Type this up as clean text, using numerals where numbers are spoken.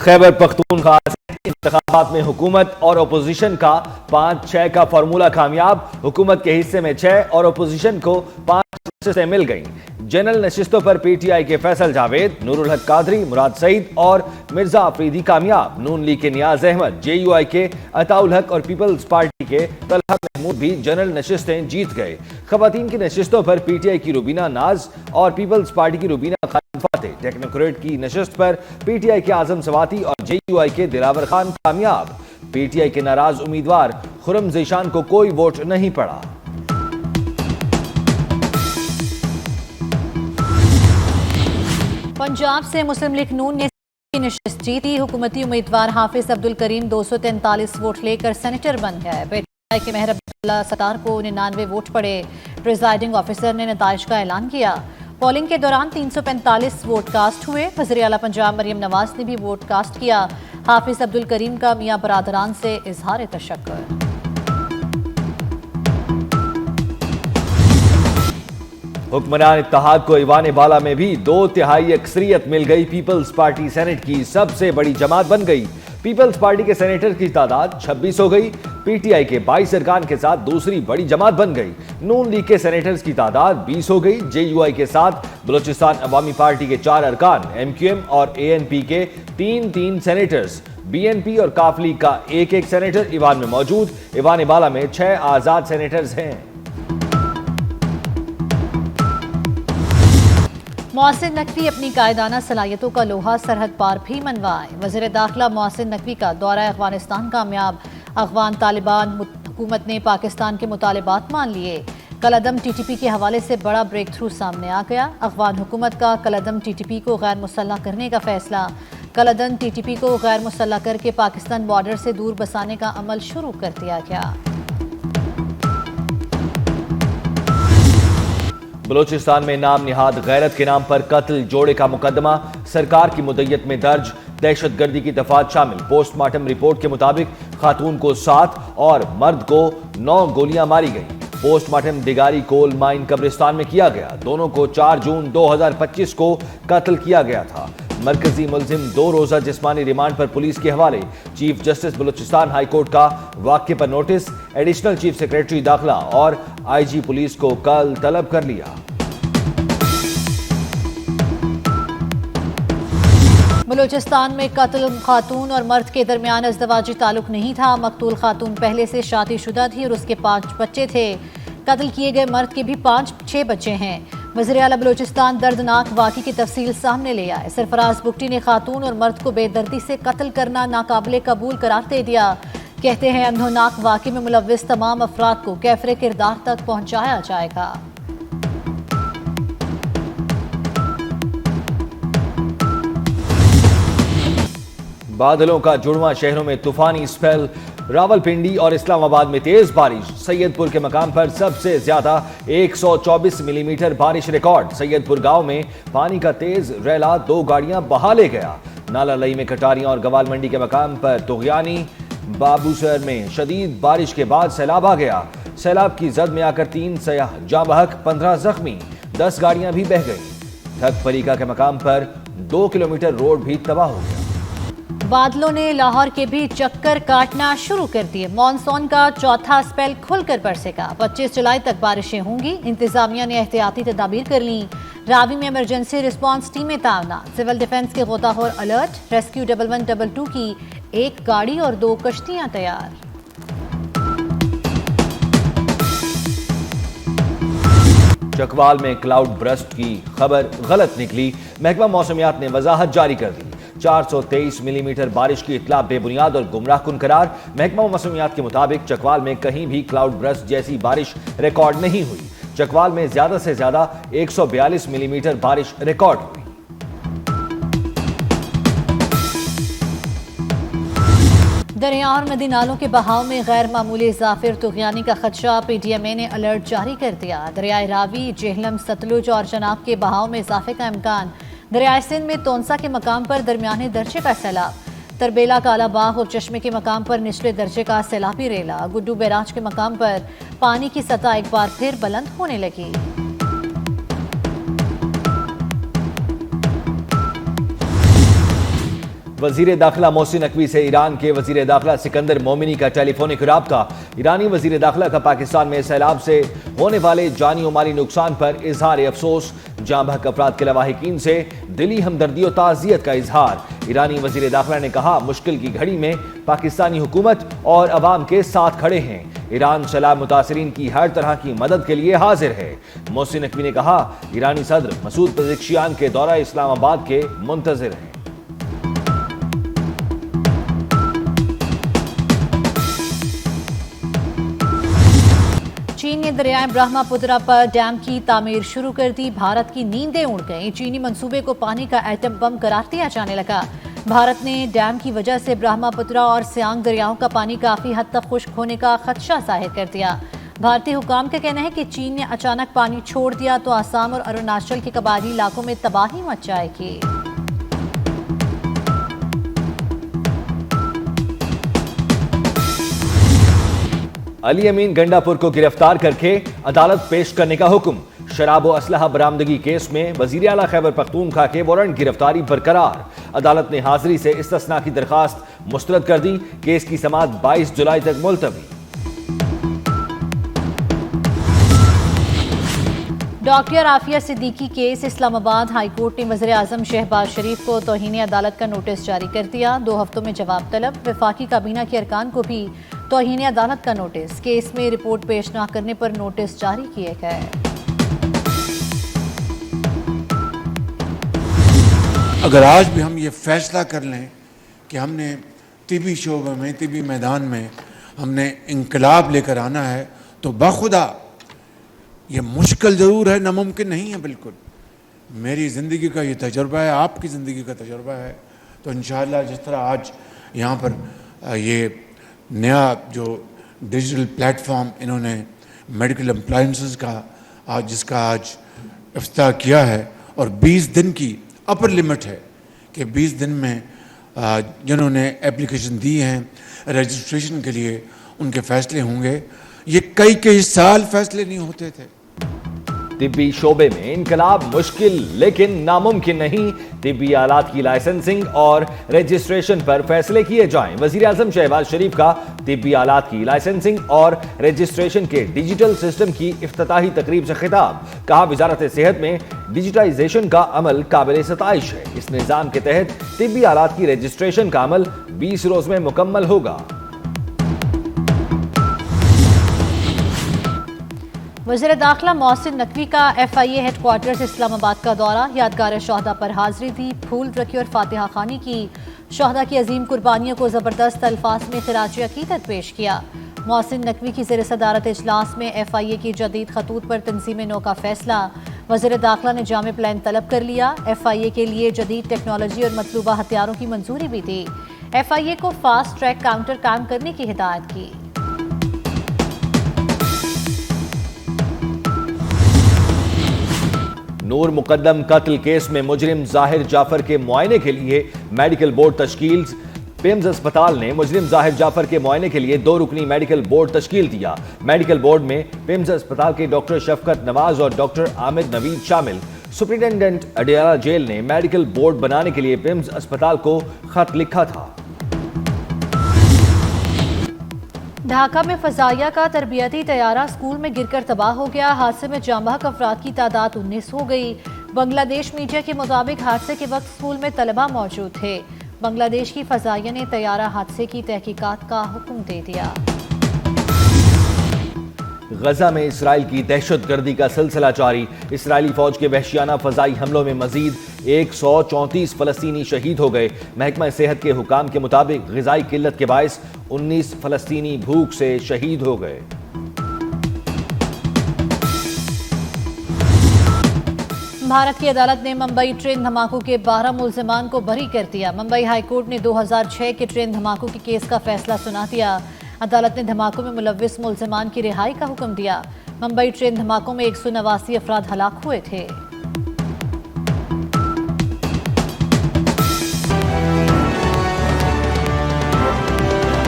خیبر پختونخوا انتخابات میں حکومت اور اپوزیشن کا 5-6 کا فارمولہ کامیاب. حکومت کے حصے میں 6 اور اپوزیشن کو 5 نشستیں مل گئیں. جنرل نشستوں پر پی ٹی آئی کے فیصل جاوید، نور الحق قادری، مراد سعید اور مرزا آفریدی کامیاب. نون لیگ کے نیاز احمد، جے یو آئی کے عطاء الحق اور پیپلز پارٹی کے طلحہ محمود بھی جنرل نشستیں جیت گئے. خواتین کی نشستوں پر پی ٹی آئی کی روبینہ ناز اور پیپلز پارٹی کی روبینہ خان فاتح. ٹیکنوکریٹ کی نشست پر پی ٹی آئی کے اعظم سواتی اور جے یو آئی کے دلاور خان کامیاب. پی ٹی آئی کے ناراض امیدوار خرم ذیشان کو کوئی ووٹ نہیں پڑا. پنجاب سے مسلم لیگ نون نے نشست جیتی. حکومتی امیدوار حافظ عبدالکریم 243 ووٹ لے کر سینیٹر بن گئے. پی ٹی آئی کے مہر عبداللہ ستار کو 99 ووٹ پڑے. پریزائڈنگ آفیسر نے نتائج کا اعلان کیا. پولنگ کے دوران 345 ووٹ کاسٹ ہوئے. وزیر اعلیٰ پنجاب مریم نواز نے بھی ووٹ کاسٹ کیا. حافظ عبدالکریم کا میاں برادران سے اظہار تشکر. حکمران اتحاد کو ایوان بالا میں بھی 2/3 اکثریت مل گئی. پیپلز پارٹی سینٹ کی سب سے بڑی جماعت بن گئی. پیپلز پارٹی کے سینیٹر کی تعداد 26 ہو گئی. پی ٹی آئی کے 22 ارکان کے ساتھ دوسری بڑی جماعت بن گئی. نون لیگ کے سینیٹرز کی تعداد 20 ہو گئی. جے یو آئی کے ساتھ بلوچستان عوامی پارٹی کے 4 ارکان، ایم کیو ایم اور اے این پی کے 3 سینیٹرز، بی این پی اور کاف لیگ کا 1 سینیٹر ایوان میں موجود. ایوان بالا میں 6 آزاد سینیٹرز ہیں. محسن نقوی اپنی قائدانہ صلاحیتوں کا لوہا سرحد پار بھی منوائے. وزیر داخلہ محسن نقوی کا دورہ افغانستان کامیاب. افغان طالبان حکومت نے پاکستان کے مطالبات مان لیے. کالعدم ٹی ٹی پی کے حوالے سے بڑا بریک تھرو سامنے آ گیا. افغان حکومت کا کالعدم ٹی ٹی پی کو غیر مسلح کرنے کا فیصلہ. کالعدم ٹی ٹی پی کو غیر مسلح کر کے پاکستان بارڈر سے دور بسانے کا عمل شروع کر دیا گیا. بلوچستان میں نام نہاد غیرت کے نام پر قتل جوڑے کا مقدمہ سرکار کی مدیت میں درج. دہشت گردی کی دفعات شامل. پوسٹ مارٹم رپورٹ کے مطابق خاتون کو 7 اور مرد کو 9 گولیاں ماری گئیں. پوسٹ مارٹم دیگاری کول مائن قبرستان میں کیا گیا. دونوں کو 4 جون 2025 کو قتل کیا گیا تھا. مرکزی ملزم 2 روزہ جسمانی ریمانڈ پر پولیس کے حوالے. Chief justice Balochistan high court کا واقعے پر نوٹس. ایڈیشنل چیف سیکریٹری داخلہ اور آئی جی پولیس کو کل طلب کر لیا. بلوچستان میں قتل خاتون اور مرد کے درمیان ازدواجی تعلق نہیں تھا. مقتول خاتون پہلے سے شادی شدہ تھی اور اس کے 5 بچے تھے. قتل کیے گئے مرد کے بھی 5-6 بچے ہیں. وزیر اعلیٰ بلوچستان دردناک واقعے کی تفصیل سامنے لے آئے. سرفراز بگٹی نے خاتون اور مرد کو بے دردی سے قتل کرنا ناقابل قبول قرار دے دیا. کہتے ہیں اندھوناک واقعے میں ملوث تمام افراد کو کیفر کردار تک پہنچایا جائے گا. بادلوں کا جڑواں. شہروں میں طوفانی سپیل. راولپنڈی اور اسلام آباد میں تیز بارش. سید پور کے مقام پر سب سے زیادہ 124 ملی میٹر بارش ریکارڈ. سید پور گاؤں میں پانی کا تیز ریلا 2 گاڑیاں بہا لے گیا. نالا لئی میں کٹاریاں اور گوال منڈی کے مقام پر تغیانی. بابوسر میں شدید بارش کے بعد سیلاب آ گیا. سیلاب کی زد میں آ کر 3 سیاح جاں بحق، 15 زخمی. 10 گاڑیاں بھی بہہ گئیں. ٹھگ پریکا کے مقام پر 2 کلومیٹر روڈ بھی تباہ ہو گیا. بادلوں نے لاہور کے بھی چکر کاٹنا شروع کر دیے. مانسون کا چوتھا سپیل کھل کر برسے گا. 25 جولائی تک بارشیں ہوں گی. انتظامیہ نے احتیاطی تدابیر کر لیں. راوی میں ایمرجنسی رسپانس ٹیمیں تعینات. سول ڈیفنس کے غوطہ خور الرٹ. ریسکیو 1122 کی 1 گاڑی اور 2 کشتیاں تیار. چکوال میں کلاؤڈ برسٹ کی خبر غلط نکلی. محکمہ موسمیات نے وضاحت جاری کر دی. 423 ملی میٹر بارش کی اطلاع بے بنیاد اور گمراہ کن قرار. محکمہ موسمیات کے مطابق چکوال میں کہیں بھی کلاؤڈ برسٹ جیسی بارش ریکارڈ نہیں ہوئی. چکوال میں زیادہ سے زیادہ 142 ملی میٹر بارش ریکارڈ ہوئی. دریا اور ندی نالوں کے بہاؤ میں غیر معمولی اضافے اور طغیانی کا خدشہ. پی ڈی ایم اے نے الرٹ جاری کر دیا. دریائے راوی، جہلم، ستلج اور چناب کے بہاؤ میں اضافے کا امکان. دریائے سندھ میں تونسا کے مقام پر درمیانے درجے کا سیلاب. تربیلا، کالا باغ اور چشمے کے مقام پر نچلے درجے کا سیلابی ریلا. گڈو بیراج کے مقام پر پانی کی سطح ایک بار پھر بلند ہونے لگی. وزیر داخلہ محسن نقوی سے ایران کے وزیر داخلہ سکندر مومنی کا ٹیلی فونک رابطہ۔ ایرانی وزیر داخلہ کا پاکستان میں سیلاب سے ہونے والے جانی و مالی نقصان پر اظہار افسوس۔ جاں بحق افراد کے لواحقین سے دلی ہمدردی و تعزیت کا اظہار۔ ایرانی وزیر داخلہ نے کہا مشکل کی گھڑی میں پاکستانی حکومت اور عوام کے ساتھ کھڑے ہیں۔ ایران سیلاب متاثرین کی ہر طرح کی مدد کے لیے حاضر ہے۔ محسن نقوی نے کہا ایرانی صدر مسعود پزشکیان کے دورہ اسلام آباد کے منتظر ہیں۔ چین نے دریائے برہما پترا پر ڈیم کی تعمیر شروع کر دی۔ بھارت کی نیندیں اڑ گئیں۔ چینی منصوبے کو پانی کا ایٹم بم قرار دیا جانے لگا۔ بھارت نے ڈیم کی وجہ سے برہما پترا اور سیانگ دریاؤں کا پانی کافی حد تک خشک ہونے کا خدشہ ظاہر کر دیا۔ بھارتی حکام کا کہنا ہے کہ چین نے اچانک پانی چھوڑ دیا تو آسام اور اروناچل کے قبائلی علاقوں میں تباہی مچ جائے گی۔ علی امین گنڈا پور کو گرفتار کر کے عدالت پیش کرنے کا حکم۔ شراب و اسلحہ برآمدگی کیس میں وزیر اعلیٰ خیبر پختونخوا کے وارنٹ گرفتاری برقرار۔ عدالت نے حاضری سے استثناء کی درخواست مسترد کر دی۔ کیس کی سماعت 22 جولائی تک ملتوی۔ ڈاکٹر عافیہ صدیقی کیس اسلام آباد ہائی کورٹ نے وزیر اعظم شہباز شریف کو توہین عدالت کا نوٹس جاری کر دیا۔ 2 ہفتوں میں جواب طلب۔ وفاقی کابینہ کے ارکان کو بھی توہین عدالت کا نوٹس۔ کیس میں رپورٹ پیش نہ کرنے پر نوٹس جاری کیے گئے۔ اگر آج بھی ہم یہ فیصلہ کر لیں کہ ہم نے طبی شعبے میں طبی میدان میں ہم نے انقلاب لے کر آنا ہے تو بخدا یہ مشکل ضرور ہے، ناممکن نہیں ہے۔ بالکل میری زندگی کا یہ تجربہ ہے، آپ کی زندگی کا تجربہ ہے۔ تو انشاءاللہ جس طرح آج یہاں پر یہ نیا جو ڈیجیٹل پلیٹ فارم انہوں نے میڈیکل اپلائنسز کا جس کا آج افتتاح کیا ہے، اور 20 دن کی اپر لمٹ ہے کہ 20 دن میں جنہوں نے اپلیکیشن دی ہیں رجسٹریشن کے لیے ان کے فیصلے ہوں گے۔ یہ کئی سال فیصلے نہیں ہوتے تھے۔ طبی شعبے میں انقلاب مشکل لیکن ناممکن نہیں۔ طبی آلات کی لائسنسنگ اور رجسٹریشن پر فیصلے کیے جائیں۔ وزیر اعظم شہباز شریف کا طبی آلات کی لائسنسنگ اور رجسٹریشن کے ڈیجیٹل سسٹم کی افتتاحی تقریب سے خطاب۔ کہا وزارت صحت میں ڈیجیٹائزیشن کا عمل قابل ستائش ہے۔ اس نظام کے تحت طبی آلات کی رجسٹریشن کا عمل 20 روز میں مکمل ہوگا۔ وزیر داخلہ محسن نقوی کا FIA ہیڈ کوارٹرز اسلام آباد کا دورہ۔ یادگار شہداء پر حاضری دی، پھول رکھے اور فاتحہ خوانی کی۔ شہداء کی عظیم قربانیوں کو زبردست الفاظ میں خراج عقیدت پیش کیا۔ محسن نقوی کی زیر صدارت اجلاس میں FIA کی جدید خطوط پر تنظیم نو کا فیصلہ۔ وزیر داخلہ نے جامع پلان طلب کر لیا۔ FIA کے لیے جدید ٹیکنالوجی اور مطلوبہ ہتھیاروں کی منظوری بھی دی۔ FIA کو فاسٹ ٹریک کاؤنٹر قائم کرنے کی ہدایت کی۔ نور مقدم قتل کیس میں مجرم ظاہر جعفر کے معائنے کے لیے میڈیکل بورڈ تشکیل۔ پیمز اسپتال نے مجرم ظاہر جعفر کے معائنے کے لیے 2 رکنی میڈیکل بورڈ تشکیل دیا۔ میڈیکل بورڈ میں پیمز اسپتال کے ڈاکٹر شفقت نواز اور ڈاکٹر عامر نوید شامل۔ سپرنٹینڈنٹ اڈیالہ جیل نے میڈیکل بورڈ بنانے کے لیے پیمز اسپتال کو خط لکھا تھا۔ ڈھاکہ میں فضائیہ کا تربیتی طیارہ اسکول میں گر کر تباہ ہو گیا۔ حادثے میں جاں بحق افراد کی تعداد 19 ہو گئی۔ بنگلہ دیش میڈیا کے مطابق حادثے کے وقت اسکول میں طلبہ موجود تھے۔ بنگلہ دیش کی فضائیہ نے طیارہ حادثے کی تحقیقات کا حکم دے دیا۔ غزہ میں اسرائیل کی دہشت گردی کا سلسلہ جاری۔ اسرائیلی فوج کے وحشیانہ فضائی حملوں میں مزید 134 فلسطینی شہید ہو گئے۔ محکمہ صحت کے حکام کے مطابق غذائی قلت کے باعث 19 فلسطینی بھوک سے شہید ہو گئے۔ بھارت کی عدالت نے ممبئی ٹرین دھماکوں کے 12 ملزمان کو بری کر دیا۔ ممبئی ہائی کورٹ نے 2006 کے ٹرین دھماکوں کے کیس کا فیصلہ سنا دیا۔ عدالت نے دھماکوں میں ملوث ملزمان کی رہائی کا حکم دیا۔ ممبئی ٹرین دھماکوں میں 189 افراد ہلاک ہوئے تھے۔